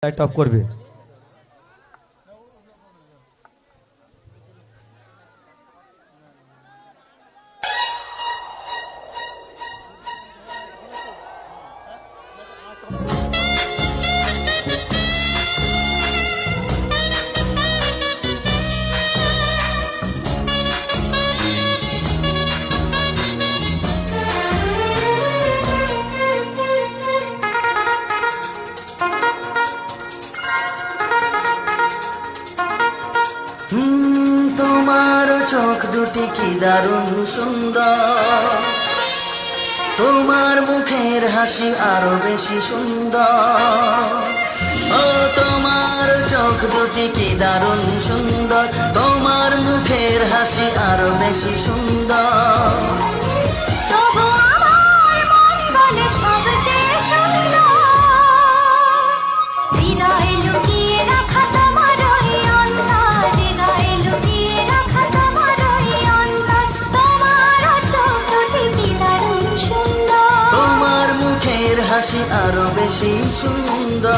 Light off করবে। তোমার চোখ দুটি কি দারুণ সুন্দর, তোমার মুখের হাসি আরো বেশি সুন্দর। ও তোমার চোখ দুটি কি দারুণ সুন্দর, তোমার মুখের হাসি আরো বেশি সুন্দর। তবু আমার মন বলে সবচেয়ে সুন্দর, হৃদয়ে লুকিয়ে রাখা তোমার ওই অন্তর, হৃদয়ে লুকিয়ে রাখা তোমার ওই অন্তর। তোমার চোখ দুটি কি দারুণ সুন্দর, তোমার মুখের হাসি আরো বেশি সুন্দর।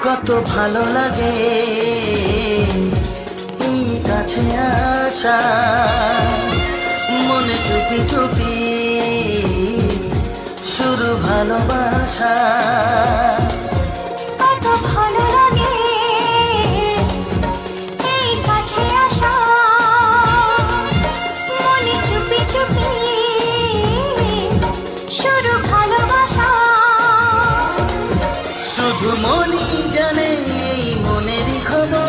কত ভালো লাগে এই কাছে আসা, মনে চুপি চুপি শুরু ভালোবাসা। কত ভালো লাগে এই কাছে আসা, মনে চুপি চুপি শুরু ভালোবাসা। শুধু মনই জানে এই মনেরই খবর,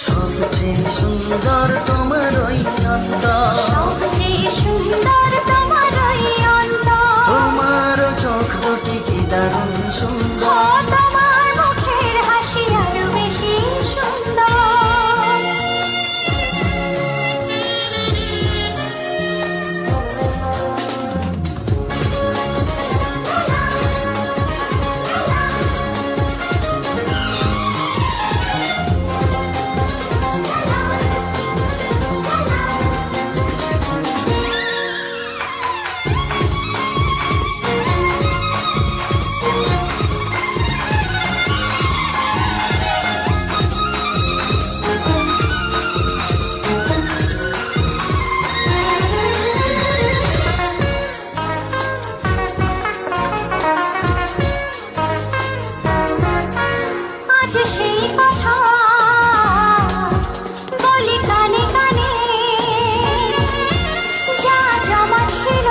সবচেয়ে সুন্দর তোমার ওই অন্তর, সবচেয়ে সুন্দর তোমার ওই অন্তর। তোমার চোখ দুটি কি দারুণ ও সুন্দর। তোমার মুখের হাসি আরো বেশি সুন্দর। আজ সেই কথা বলি কানে কানে, যা জমা ছিল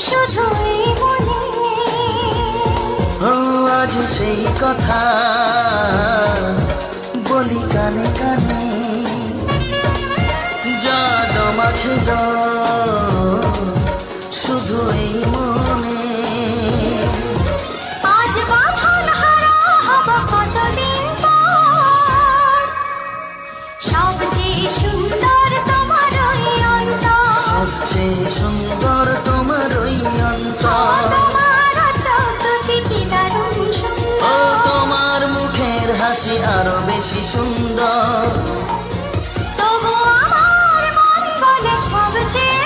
শুধু এই মনে। ও আজ সেই কথা বলি কানে কানে, যা জমা ছিল শুধু এই মনে। আজ বাঁধন হারা হব কতদিন পর, সবচেয়ে সুন্দর তোমার ওই অন্তর, সবচেয়ে সুন্দর তোমার ওই অন্তর। তোমার চোখ দুটি কি দারুণ ও সুন্দর। তোমার মুখের হাসি আরো বেশি সুন্দর। তবু আমার মন বলে সবচেয়ে